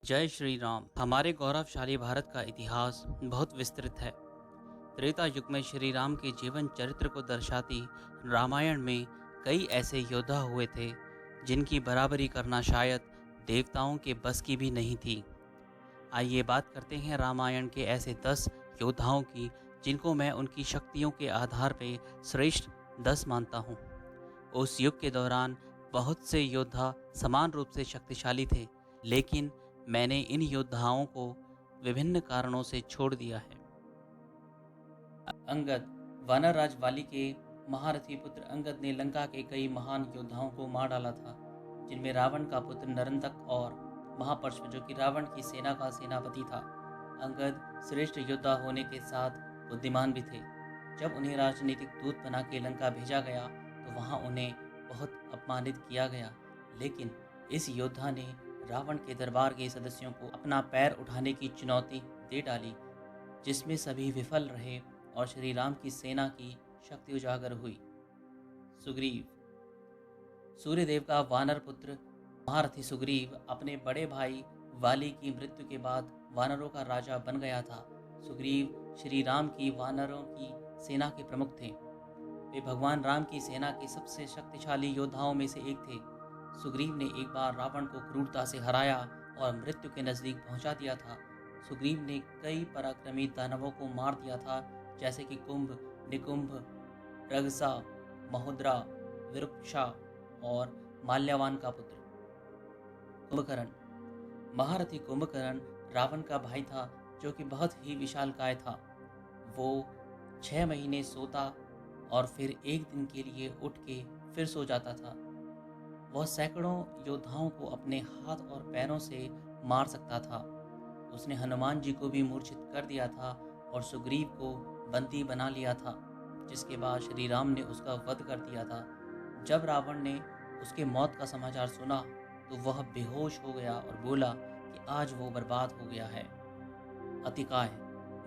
जय श्री राम। हमारे गौरवशाली भारत का इतिहास बहुत विस्तृत है। त्रेता युग में श्री राम के जीवन चरित्र को दर्शाती रामायण में कई ऐसे योद्धा हुए थे जिनकी बराबरी करना शायद देवताओं के बस की भी नहीं थी। आइए बात करते हैं रामायण के ऐसे 10 योद्धाओं की जिनको मैं उनकी शक्तियों के आधार पर श्रेष्ठ 10 मानता हूँ। उस युग के दौरान बहुत से योद्धा समान रूप से शक्तिशाली थे, लेकिन मैंने इन योद्धाओं को विभिन्न कारणों से छोड़ दिया है। अंगद। वानर राज वाली के महारथी पुत्र अंगद ने लंका के कई महान योद्धाओं को मार डाला था, जिनमें रावण का पुत्र नरंतक और महापर्ष जो कि रावण की सेना का सेनापति था। अंगद श्रेष्ठ योद्धा होने के साथ बुद्धिमान भी थे। जब उन्हें राजनीतिक दूत बना के लंका भेजा गया तो वहां उन्हें बहुत अपमानित किया गया, लेकिन इस योद्धा ने रावण के दरबार के सदस्यों को अपना पैर उठाने की चुनौती दे डाली, जिसमें सभी विफल रहे और श्री राम की सेना की शक्ति उजागर हुई। सुग्रीव। सूर्यदेव का वानर पुत्र महारथी सुग्रीव अपने बड़े भाई वाली की मृत्यु के बाद वानरों का राजा बन गया था। सुग्रीव श्री राम की वानरों की सेना के प्रमुख थे। वे भगवान राम की सेना के सबसे शक्तिशाली योद्धाओं में से एक थे। सुग्रीव ने एक बार रावण को क्रूरता से हराया और मृत्यु के नजदीक पहुंचा दिया था। सुग्रीव ने कई पराक्रमी दानवों को मार दिया था, जैसे कि कुंभ, निकुंभ, रगसा, महोदरा, विरूपाक्ष और माल्यवान का पुत्र। कुंभकर्ण। महारथी कुंभकर्ण रावण का भाई था, जो कि बहुत ही विशालकाय था। वो 6 महीने सोता और फिर एक दिन के लिए उठ के फिर सो जाता था। वह सैकड़ों योद्धाओं को अपने हाथ और पैरों से मार सकता था। उसने हनुमान जी को भी मूर्छित कर दिया था और सुग्रीव को बंदी बना लिया था, जिसके बाद श्री राम ने उसका वध कर दिया था। जब रावण ने उसके मौत का समाचार सुना तो वह बेहोश हो गया और बोला कि आज वो बर्बाद हो गया है। अतिकाय।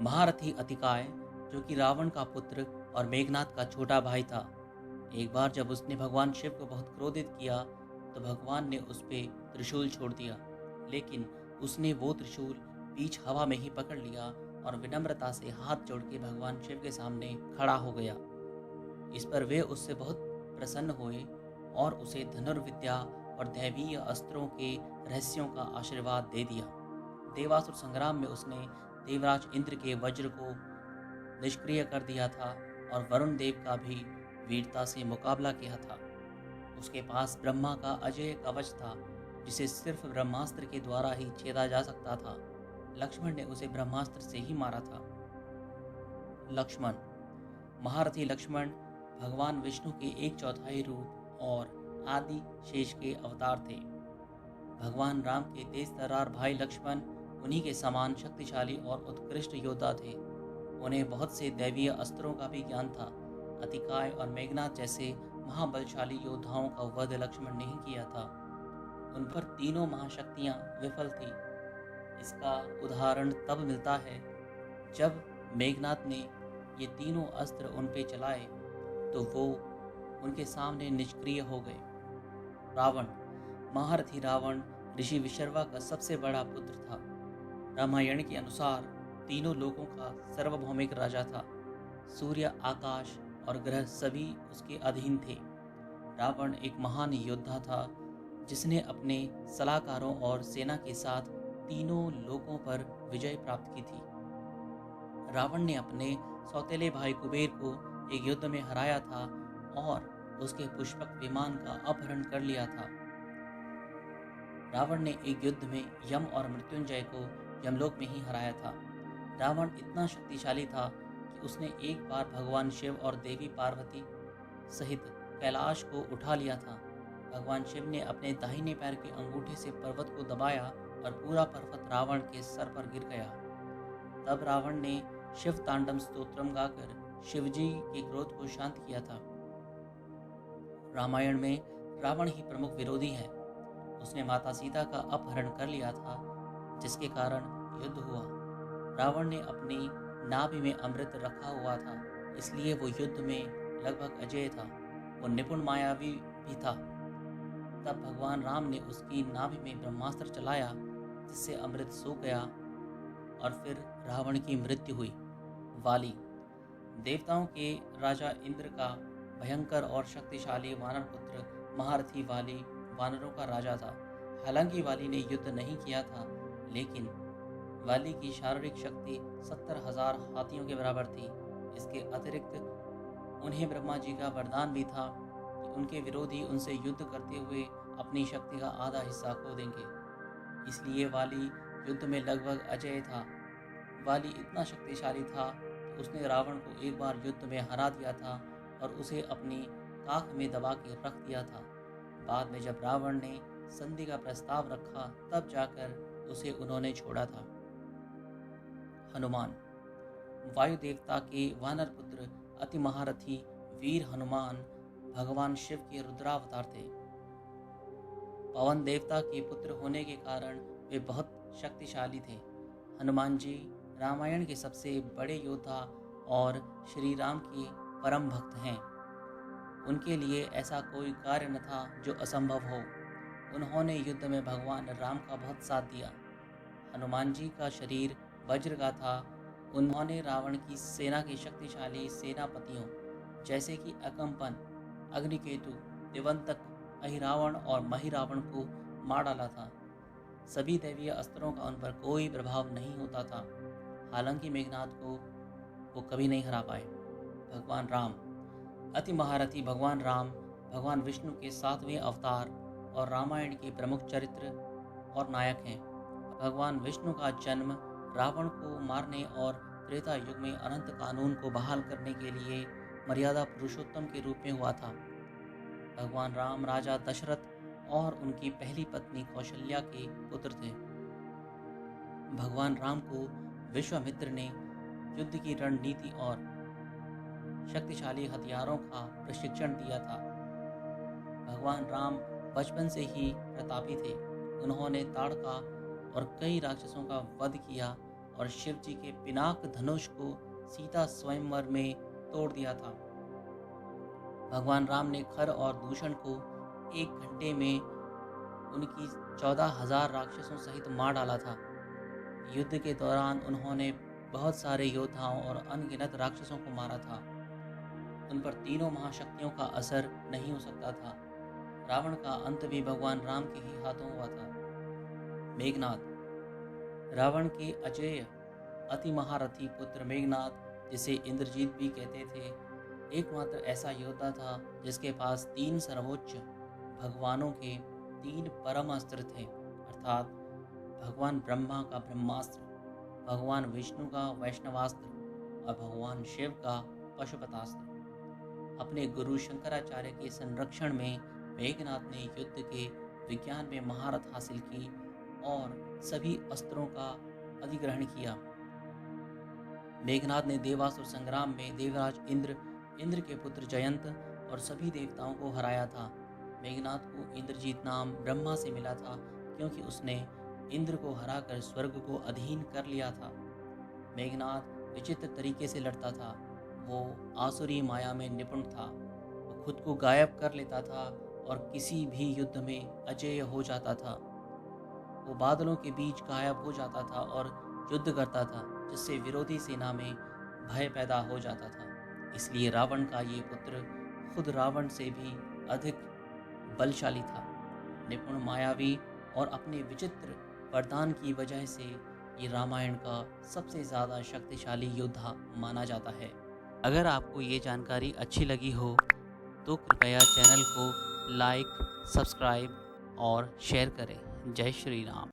महारथी अतिकाय, जो कि रावण का पुत्र और मेघनाद का छोटा भाई था। एक बार जब उसने भगवान शिव को बहुत क्रोधित किया तो भगवान ने उस पे त्रिशूल छोड़ दिया, लेकिन उसने वो त्रिशूल बीच हवा में ही पकड़ लिया और विनम्रता से हाथ जोड़ के भगवान शिव के सामने खड़ा हो गया। इस पर वे उससे बहुत प्रसन्न हुए और उसे धनुर्विद्या और दैवीय अस्त्रों के रहस्यों का आशीर्वाद दे दिया। देवासुर संग्राम में उसने देवराज इंद्र के वज्र को निष्क्रिय कर दिया था और वरुण देव का भी वीरता से मुकाबला किया था। उसके पास ब्रह्मा का अजय कवच था, जिसे सिर्फ ब्रह्मास्त्र के द्वारा ही छेदा जा सकता था। लक्ष्मण ने उसे ब्रह्मास्त्र से ही मारा था। लक्ष्मण। महारथी लक्ष्मण भगवान विष्णु के 1/4 रूप और आदि शेष के अवतार थे। भगवान राम के तेज तर्रार भाई लक्ष्मण उन्हीं के समान शक्तिशाली और उत्कृष्ट योद्धा थे। उन्हें बहुत से दैवीय अस्त्रों का भी ज्ञान था। अतिकाय और मेघनाद जैसे महाबलशाली योद्धाओं का वध लक्ष्मण ने ही किया था। उन पर तीनों महाशक्तियां विफल थी। इसका उदाहरण तब मिलता है जब मेघनाद ने ये तीनों अस्त्र उन पे चलाए तो वो उनके सामने निष्क्रिय हो गए। रावण। महारथी रावण ऋषि विशर्वा का सबसे बड़ा पुत्र था। रामायण के अनुसार तीनों लोकों का सार्वभौमिक राजा था। सूर्य, आकाश और ग्रह सभी उसके अधीन थे। रावण एक महान योद्धा था, जिसने अपने सलाहकारों और सेना के साथ तीनों लोकों पर विजय प्राप्त की थी। रावण ने अपने सौतेले भाई कुबेर को एक युद्ध में हराया था और उसके पुष्पक विमान का अपहरण कर लिया था। रावण ने एक युद्ध में यम और मृत्युंजय को यमलोक में ही हराया था। रावण इतना शक्तिशाली था कि उसने एक बार भगवान शिव और देवी पार्वती सहित कैलाश को उठा लिया था। भगवान शिव ने अपने दाहिने पैर के अंगूठे से पर्वत को दबाया और पूरा पर्वत रावण के सर पर गिर गया। तब रावण ने शिव तांडव स्तोत्रम गाकर शिवजी के क्रोध को शांत किया था। रामायण में रावण ही प्रमुख विरोधी है। उसने माता सीता का अपहरण कर लिया था, जिसके कारण युद्ध हुआ। रावण ने अपनी नाभि में अमृत रखा हुआ था, इसलिए वो युद्ध में लगभग अजेय था। वो निपुण मायावी भी था। तब भगवान राम ने उसकी नाभि में ब्रह्मास्त्र चलाया, जिससे अमृत सूख गया और फिर रावण की मृत्यु हुई। वाली देवताओं के राजा इंद्र का भयंकर और शक्तिशाली वानर पुत्र महारथी वाली वानरों का राजा था। हालांकि वाली ने युद्ध नहीं किया था, लेकिन वाली की शारीरिक शक्ति 70,000 हाथियों के बराबर थी। इसके अतिरिक्त उन्हें ब्रह्मा जी का वरदान भी था कि उनके विरोधी उनसे युद्ध करते हुए अपनी शक्ति का आधा हिस्सा खो देंगे। इसलिए वाली युद्ध में लगभग अजेय था। वाली इतना शक्तिशाली था कि उसने रावण को एक बार युद्ध में हरा दिया था और उसे अपनी काख में दबा के रख दिया था। बाद में जब रावण ने संधि का प्रस्ताव रखा, तब जाकर उसे उन्होंने छोड़ा था। हनुमान वायु देवता के वानर पुत्र अति महारथी वीर हनुमान भगवान शिव के रुद्रावतार थे। पवन देवता के पुत्र होने के कारण वे बहुत शक्तिशाली थे। हनुमान जी रामायण के सबसे बड़े योद्धा और श्री राम के परम भक्त हैं। उनके लिए ऐसा कोई कार्य न था जो असंभव हो। उन्होंने युद्ध में भगवान राम का बहुत साथ दिया। हनुमान जी का शरीर वज्र का था। उन्होंने रावण की सेना के शक्तिशाली सेनापतियों जैसे कि अकम्पन, अग्निकेतु, दिवंतक, अहिरावण और महिरावण को मार डाला था। सभी दैवीय अस्त्रों का उन पर कोई प्रभाव नहीं होता था। हालांकि मेघनाद को वो कभी नहीं हरा पाए। भगवान राम अति महारथी भगवान राम भगवान विष्णु के 7वें अवतार और रामायण के प्रमुख चरित्र और नायक हैं। भगवान विष्णु का जन्म रावण को मारने और त्रेता युग में अनंत कानून को बहाल करने के लिए मर्यादा पुरुषोत्तम के रूप में हुआ था। भगवान राम राजा दशरथ और उनकी पहली पत्नी कौशल्या के पुत्र थे। भगवान राम को विश्वामित्र ने युद्ध की रणनीति और शक्तिशाली हथियारों का प्रशिक्षण दिया था। भगवान राम बचपन से ही प्रतापी थे। उन्होंने ताड़का और कई राक्षसों का वध किया और शिव जी के पिनाक धनुष को सीता स्वयंवर में तोड़ दिया था। भगवान राम ने खर और दूषण को 1 घंटे में उनकी 14,000 राक्षसों सहित मार डाला था। युद्ध के दौरान उन्होंने बहुत सारे योद्धाओं और अनगिनत राक्षसों को मारा था। उन पर तीनों महाशक्तियों का असर नहीं हो सकता था। रावण का अंत भी भगवान राम के ही हाथों हुआ था। मेघनाद रावण के अजेय अति महारथी पुत्र मेघनाद, जिसे इंद्रजीत भी कहते थे, एकमात्र ऐसा योद्धा था जिसके पास 3 सर्वोच्च भगवानों के 3 परम अस्त्र थे, अर्थात भगवान ब्रह्मा का ब्रह्मास्त्र, भगवान विष्णु का वैष्णवास्त्र और भगवान शिव का पशुपतास्त्र। अपने गुरु शंकराचार्य के संरक्षण में मेघनाद ने युद्ध के विज्ञान में महारत हासिल की और सभी अस्त्रों का अधिग्रहण किया। मेघनाद ने देवासुर संग्राम में देवराज इंद्र के पुत्र जयंत और सभी देवताओं को हराया था। मेघनाद को इंद्रजीत नाम ब्रह्मा से मिला था क्योंकि उसने इंद्र को हराकर स्वर्ग को अधीन कर लिया था। मेघनाद विचित्र तरीके से लड़ता था। वो आसुरी माया में निपुण था। वो खुद को गायब कर लेता था और किसी भी युद्ध में अजेय हो जाता था। वो बादलों के बीच गायब हो जाता था और युद्ध करता था, जिससे विरोधी सेना में भय पैदा हो जाता था। इसलिए रावण का ये पुत्र खुद रावण से भी अधिक बलशाली था। निपुण, मायावी और अपने विचित्र वरदान की वजह से ये रामायण का सबसे ज़्यादा शक्तिशाली योद्धा माना जाता है। अगर आपको ये जानकारी अच्छी लगी हो तो कृपया चैनल को लाइक, सब्सक्राइब और शेयर करें। जय श्री राम।